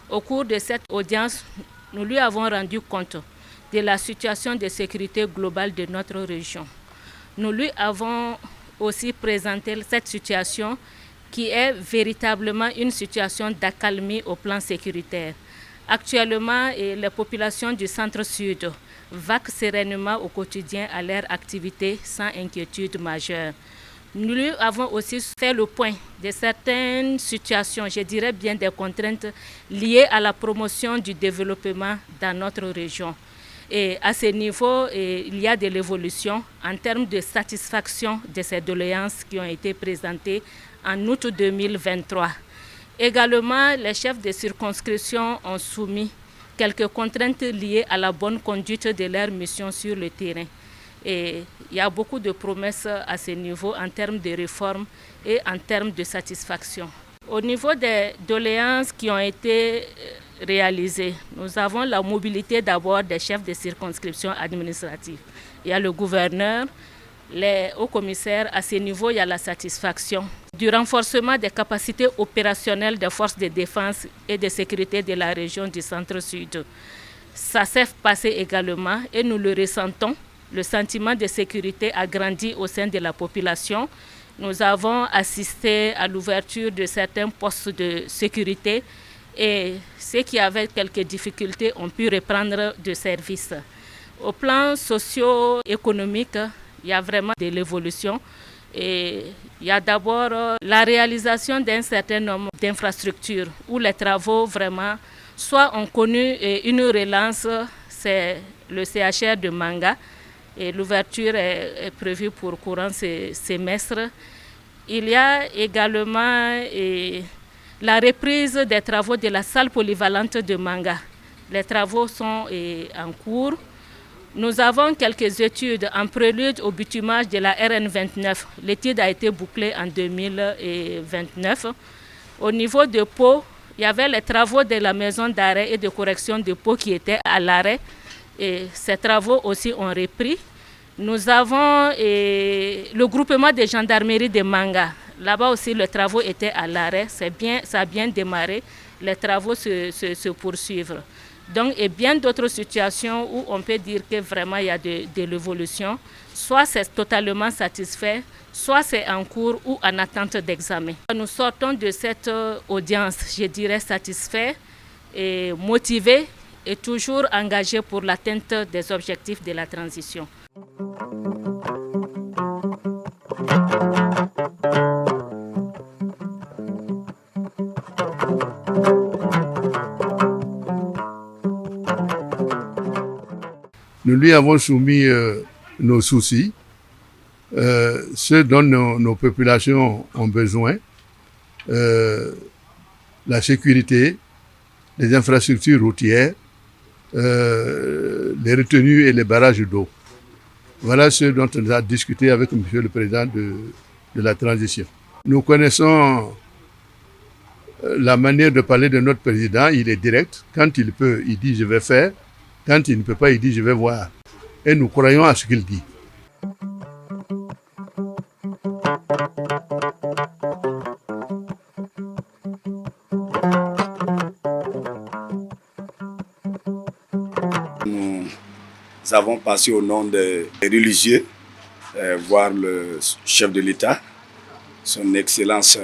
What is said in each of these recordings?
Au cours de cette audience, nous lui avons rendu compte de la situation de sécurité globale de notre région. Nous lui avons aussi présenté cette situation qui est véritablement une situation d'accalmie au plan sécuritaire. Actuellement, les populations du centre-sud vaquent sereinement au quotidien à leur activité sans inquiétude majeure. Nous lui avons aussi fait le point de certaines situations, je dirais bien des contraintes liées à la promotion du développement dans notre région. Et à ce niveau, il y a de l'évolution en termes de satisfaction de ces doléances qui ont été présentées en août 2023. Également, les chefs de circonscription ont soumis quelques contraintes liées à la bonne conduite de leur mission sur le terrain. Et il y a beaucoup de promesses à ce niveau en termes de réforme et en termes de satisfaction. Au niveau des doléances qui ont été réalisées, nous avons la mobilité d'abord des chefs de circonscription administrative. Il y a le gouverneur, les hauts commissaires. À ce niveau, il y a la satisfaction du renforcement des capacités opérationnelles des forces de défense et de sécurité de la région du centre-sud. Ça s'est passé également et nous le ressentons. Le sentiment de sécurité a grandi au sein de la population. Nous avons assisté à l'ouverture de certains postes de sécurité et ceux qui avaient quelques difficultés ont pu reprendre de service. Au plan socio-économique, il y a vraiment de l'évolution. Et il y a d'abord la réalisation d'un certain nombre d'infrastructures où les travaux vraiment soit ont connu une relance, c'est le CHR de Manga. Et l'ouverture est prévue pour courant semestre. Il y a également la reprise des travaux de la salle polyvalente de Manga. Les travaux sont en cours. Nous avons quelques études en prélude au bitumage de la RN29. L'étude a été bouclée en 2029. Au niveau de Pau, il y avait les travaux de la maison d'arrêt et de correction de Pau qui étaient à l'arrêt. Et ces travaux aussi ont repris. Nous avons le groupement de gendarmerie de Manga. Là-bas aussi, les travaux étaient à l'arrêt. Ça a bien démarré. Les travaux se poursuivent. Donc, et bien d'autres situations où on peut dire que vraiment il y a de l'évolution. Soit c'est totalement satisfait, soit c'est en cours ou en attente d'examen. Nous sortons de cette audience, je dirais, satisfaits et motivés et toujours engagés pour l'atteinte des objectifs de la transition. Nous lui avons soumis nos soucis, ce dont nos populations ont besoin, la sécurité, les infrastructures routières, les retenues et les barrages d'eau. Voilà ce dont on a discuté avec M. le Président de la transition. Nous connaissons la manière de parler de notre président. Il est direct. Quand il peut, il dit « je vais faire ». Quand il ne peut pas, il dit « je vais voir ». Et nous croyons à ce qu'il dit. Nous avons passé au nom des religieux voir le chef de l'État, son Excellence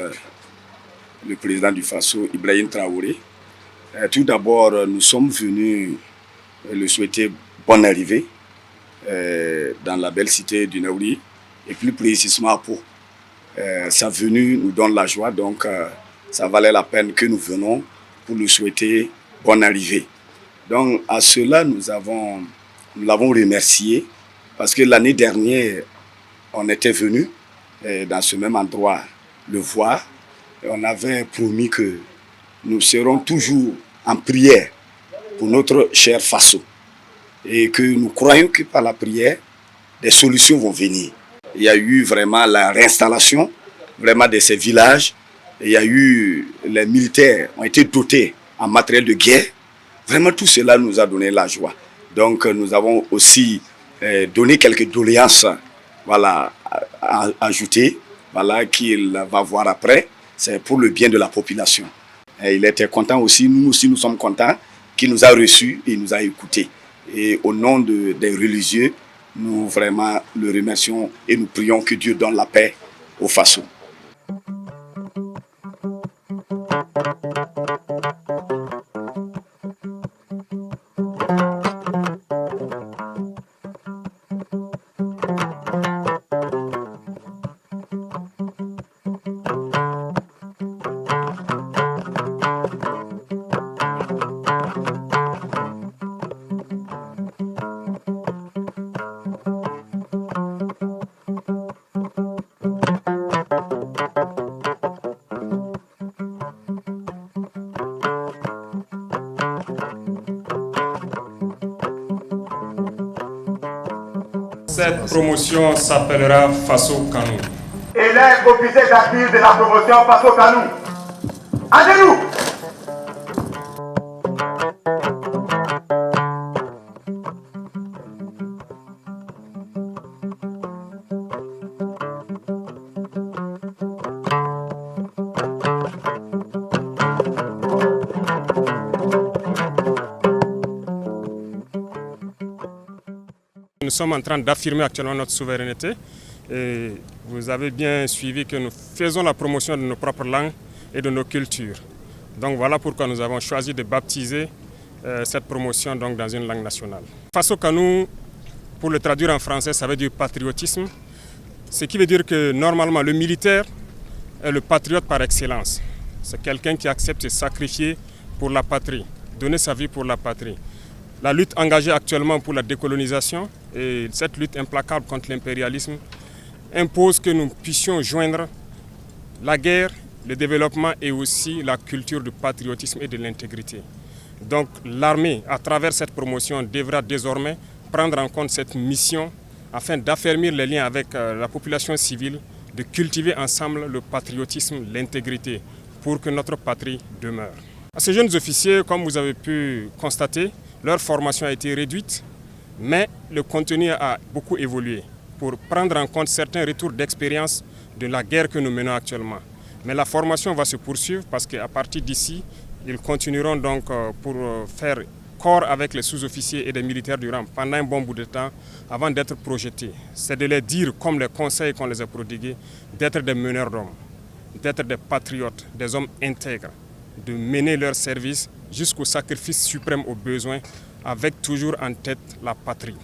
le président du Faso, Ibrahim Traoré. Tout d'abord, nous sommes venus le souhaiter bonne arrivée dans la belle cité du Naouri et plus précisément à Pau. Sa venue nous donne la joie, donc ça valait la peine que nous venons pour lui souhaiter bonne arrivée. Donc à cela, nous l'avons remercié parce que l'année dernière, on était venu dans ce même endroit le voir et on avait promis que nous serons toujours en prière pour notre cher Faso et que nous croyons que par la prière, des solutions vont venir. Il y a eu vraiment la réinstallation vraiment de ces villages. Il y a eu, les militaires ont été dotés en matériel de guerre. Vraiment tout cela nous a donné la joie. Donc nous avons aussi donné quelques doléances voilà, à ajouter, voilà, qu'il va voir après. C'est pour le bien de la population. Et il était content aussi, nous aussi nous sommes contents qu'il nous a reçus et nous a écoutés. Et au nom des religieux, nous vraiment le remercions et nous prions que Dieu donne la paix au Faso. Cette promotion s'appellera Faso Kanou. Élève officier d'actif de la promotion Faso Kanou. À genoux. Nous sommes en train d'affirmer actuellement notre souveraineté et vous avez bien suivi que nous faisons la promotion de nos propres langues et de nos cultures. Donc voilà pourquoi nous avons choisi de baptiser cette promotion donc, dans une langue nationale. Faso Kanou, pour le traduire en français, ça veut dire patriotisme, ce qui veut dire que normalement le militaire est le patriote par excellence. C'est quelqu'un qui accepte de se sacrifier pour la patrie, donner sa vie pour la patrie. La lutte engagée actuellement pour la décolonisation et cette lutte implacable contre l'impérialisme impose que nous puissions joindre la guerre, le développement et aussi la culture du patriotisme et de l'intégrité. Donc l'armée, à travers cette promotion, devra désormais prendre en compte cette mission afin d'affermir les liens avec la population civile, de cultiver ensemble le patriotisme, l'intégrité pour que notre patrie demeure. À ces jeunes officiers, comme vous avez pu constater, leur formation a été réduite, mais le contenu a beaucoup évolué pour prendre en compte certains retours d'expérience de la guerre que nous menons actuellement. Mais la formation va se poursuivre parce qu'à partir d'ici, ils continueront donc pour faire corps avec les sous-officiers et les militaires du rang pendant un bon bout de temps avant d'être projetés. C'est de les dire, comme les conseils qu'on les a prodigués, d'être des meneurs d'hommes, d'être des patriotes, des hommes intègres, de mener leur service jusqu'au sacrifice suprême aux besoins, avec toujours en tête la patrie.